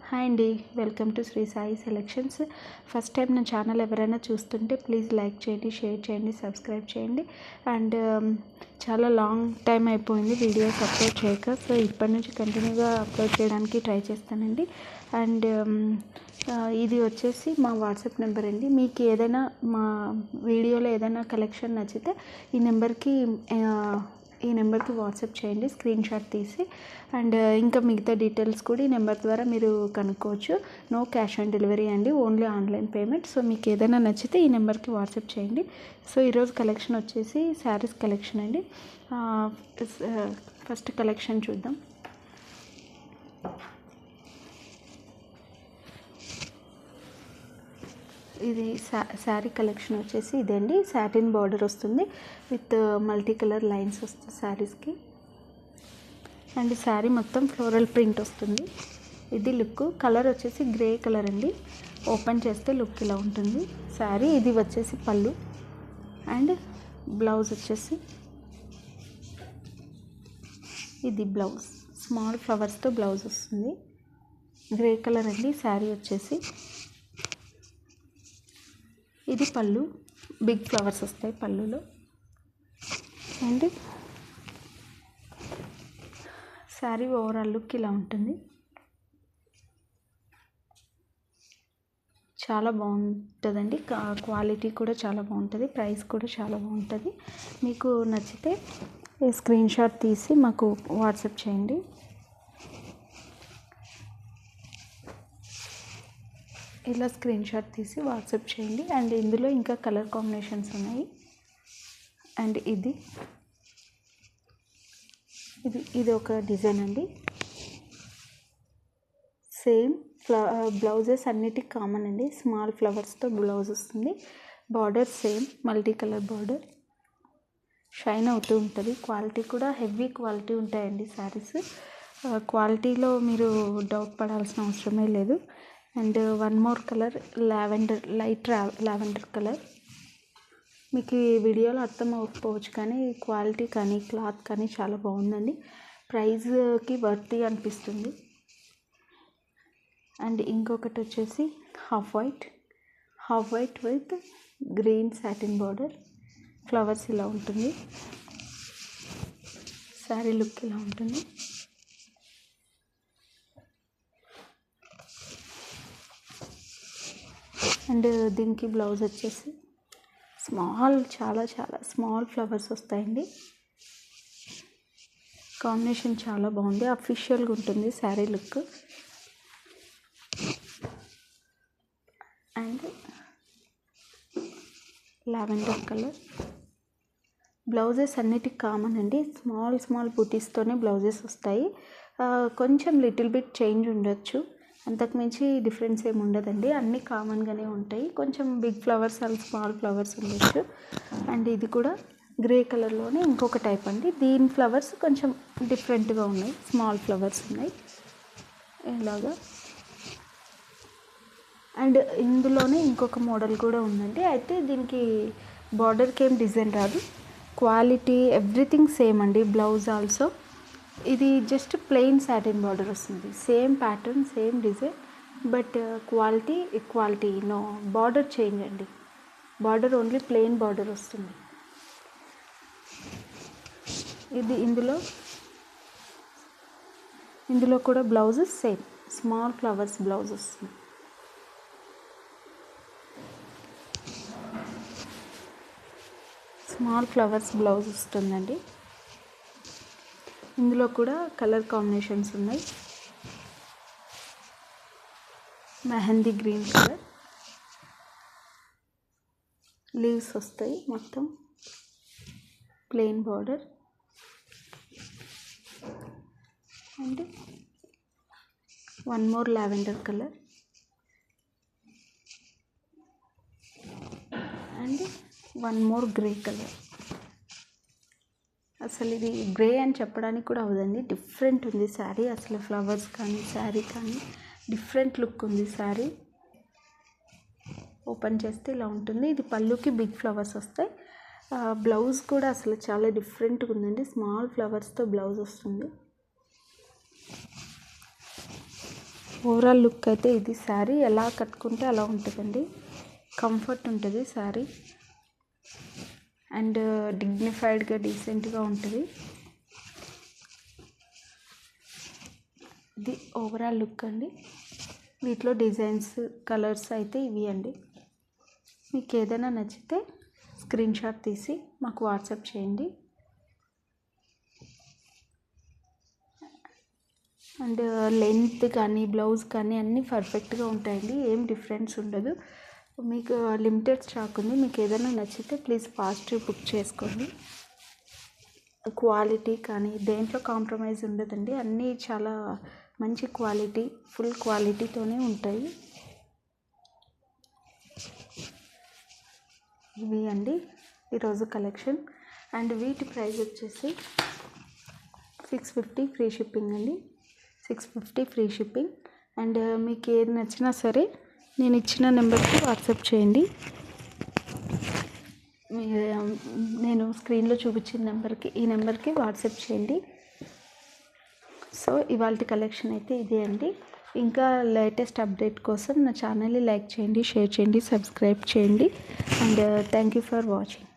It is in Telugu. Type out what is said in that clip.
హాయ్ అండి, welcome to Shri Sai selections. First time నా ఛానల్ ఎవరైనా చూస్తుంటే ప్లీజ్ లైక్ చేయండి, షేర్ చేయండి, సబ్స్క్రైబ్ చేయండి. అండ్ చాలా లాంగ్ టైం అయిపోయింది వీడియోస్ అప్లోడ్ చేయక, సో ఇప్పటి నుంచి కంటిన్యూగా అప్లోడ్ చేయడానికి ట్రై చేస్తానండి. అండ్ ఇది వచ్చేసి మా వాట్సాప్ నెంబర్ అండి. మీకు ఏదైనా మా వీడియోలో ఏదైనా కలెక్షన్ నచ్చితే ఈ నెంబర్కి వాట్సాప్ చేయండి స్క్రీన్ షాట్ తీసి. అండ్ ఇంకా మిగతా డీటెయిల్స్ కూడా ఈ నెంబర్ ద్వారా మీరు కనుక్కోవచ్చు. నో క్యాష్ ఆన్ డెలివరీ అండి, ఓన్లీ ఆన్లైన్ పేమెంట్. సో మీకు ఏదైనా నచ్చితే ఈ నెంబర్కి వాట్సాప్ చేయండి. సో ఈరోజు కలెక్షన్ వచ్చేసి శారీస్ కలెక్షన్ అండి. ఫస్ట్ కలెక్షన్ చూద్దాం. ఇది శారీ కలెక్షన్ వచ్చేసి ఇదండి. సాటిన్ బార్డర్ వస్తుంది విత్ మల్టీ కలర్ లైన్స్ వస్తాయి శారీస్కి. అండ్ శారీ మొత్తం ఫ్లోరల్ ప్రింట్ వస్తుంది. ఇది లుక్. కలర్ వచ్చేసి గ్రే కలర్ అండి. ఓపెన్ చేస్తే లుక్ ఇలా ఉంటుంది శారీ. ఇది వచ్చేసి పళ్ళు. అండ్ బ్లౌజ్ వచ్చేసి ఇది బ్లౌజ్. స్మాల్ ఫ్లవర్స్తో బ్లౌజ్ వస్తుంది. గ్రే కలర్ అండి శారీ వచ్చేసి. ఇది పళ్ళు. బిగ్ ఫ్లవర్స్ వస్తాయి పళ్ళులో. అండ్ శారీ ఓవరాల్ లుక్ ఇలా ఉంటుంది. చాలా బాగుంటుందండి. క్వాలిటీ కూడా చాలా బాగుంటుంది. ప్రైస్ కూడా చాలా బాగుంటుంది. మీకు నచ్చితే స్క్రీన్ షాట్ తీసి మాకు వాట్సాప్ చేయండి. ఇలా స్క్రీన్ షాట్ తీసి వాట్సాప్ చేయండి. అండ్ ఇందులో ఇంకా కలర్ కాంబినేషన్స్ ఉన్నాయి. అండ్ ఇది ఒక డిజైన్ అండి. సేమ్ బ్లౌజెస్ అన్నిటికి కామన్ అండి. స్మాల్ ఫ్లవర్స్తో బ్లౌజ్ వస్తుంది. Border same multi colour border. Shine అవుతూ ఉంటుంది. క్వాలిటీ కూడా హెవీ క్వాలిటీ ఉంటాయండి శారీస్. క్వాలిటీలో మీరు డౌట్ పడాల్సిన అవసరమే లేదు. And one more colour lavender, light lavender colour. మీకు ఈ వీడియోలో అర్థం అవ్వకపోవచ్చు కానీ క్వాలిటీ కానీ క్లాత్ కానీ చాలా బాగుందండి. ప్రైస్కి వర్తీ అనిపిస్తుంది. అండ్ ఇంకొకటి వచ్చేసి half white with green satin border. Flowers ఇలా ఉంటుంది. శారీ లుక్ ఇలా ఉంటుంది. అండ్ దీనికి బ్లౌజ్ వచ్చేసి చాలా స్మాల్ ఫ్లవర్స్ వస్తాయండి. కాంబినేషన్ చాలా బాగుంది. అఫీషియల్గా ఉంటుంది sari look. And lavender colour. Blouses అన్నిటికి కామన్ అండి. స్మాల్ బూటీస్తోనే బ్లౌజెస్ వస్తాయి. కొంచెం లిటిల్ బిట్ చేంజ్ ఉండొచ్చు, అంతకుమించి డిఫరెన్స్ ఏమి ఉండదండి. అన్నీ కామన్గానే ఉంటాయి. కొంచెం big flowers and small flowers ఉండొచ్చు. అండ్ ఇది కూడా గ్రే కలర్లోనే ఇంకొక టైప్ అండి. దీని ఫ్లవర్స్ కొంచెం డిఫరెంట్గా ఉన్నాయి. స్మాల్ ఫ్లవర్స్ ఉన్నాయి ఇలాగా. అండ్ ఇందులోనే ఇంకొక మోడల్ కూడా ఉందండి. అయితే దీనికి బార్డర్కి ఏం డిజైన్ రాదు. క్వాలిటీ ఎవ్రీథింగ్ సేమ్ అండి. బ్లౌజ్ ఆల్సో ఇది జస్ట్ ప్లెయిన్ సాటిన్ బార్డర్ వస్తుంది. Same pattern, same design, but quality no border change అండి. బార్డర్ ఓన్లీ ప్లెయిన్ బార్డర్ వస్తుంది. ఇది ఇందులో కూడా blouse same small flowers blouse వస్తుంది. స్మాల్ ఫ్లవర్స్ బ్లౌజ్ వస్తుందండి. ఇందులో కూడా కలర్ కాంబినేషన్స్ ఉన్నాయి. Mehndi green colour. లీవ్స్ వస్తాయి. మొత్తం plain border. And one more lavender colour. And one more grey colour. అసలు ఇది గ్రే అని చెప్పడానికి కూడా అవ్వదండి. డిఫరెంట్ ఉంది శారీ. అసలు ఫ్లవర్స్ కానీ శారీ కానీ డిఫరెంట్ లుక్ ఉంది శారీ. ఓపెన్ చేస్తే ఇలా ఉంటుంది. ఇది పళ్ళుకి బిగ్ ఫ్లవర్స్ వస్తాయి. బ్లౌజ్ కూడా అసలు చాలా డిఫరెంట్గా ఉందండి. స్మాల్ ఫ్లవర్స్తో బ్లౌజ్ వస్తుంది. ఓవరాల్ లుక్ అయితే ఇది. శారీ ఎలా కట్టుకుంటే అలా ఉంటుందండి, కంఫర్ట్ ఉంటుంది శారీ, అండ్ డిగ్నిఫైడ్గా డీసెంట్గా ఉంటుంది. ఇది ఓవరాల్ లుక్ అండి. వీటిలో డిజైన్స్, కలర్స్ అయితే ఇవి అండి. మీకు ఏదైనా నచ్చితే స్క్రీన్ షాట్ తీసి మాకు వాట్సాప్ చేయండి. అండ్ లెంత్ కానీ బ్లౌజ్ కానీ అన్నీ పర్ఫెక్ట్గా ఉంటాయండి, ఏం డిఫరెన్స్ ఉండదు. మీకు లిమిటెడ్ స్టాక్ ఉంది. మీకు ఏదైనా నచ్చితే ప్లీజ్ ఫాస్ట్ బుక్ చేసుకోండి. క్వాలిటీ కానీ దేంట్లో కాంప్రమైజ్ ఉండదండి, అన్నీ చాలా మంచి క్వాలిటీ, ఫుల్ క్వాలిటీతోనే ఉంటాయి. ఇవి అండి ఈరోజు కలెక్షన్. అండ్ వీటి ప్రైస్ వచ్చేసి 650 ఫ్రీ షిప్పింగ్ అండి. 650 ఫ్రీ షిప్పింగ్. అండ్ మీకు ఏది నచ్చినా సరే నేను ఇచ్చిన నెంబర్కి వాట్సాప్ చేయండి. నేను స్క్రీన్లో చూపించిన నెంబర్కి, ఈ నెంబర్కి వాట్సాప్ చేయండి. సో ఇవాళ కలెక్షన్ అయితే ఇదే అండి. ఇంకా లేటెస్ట్ అప్డేట్ కోసం నా ఛానల్ని లైక్ చేయండి, షేర్ చేయండి, సబ్స్క్రైబ్ చేయండి. And thank you for watching.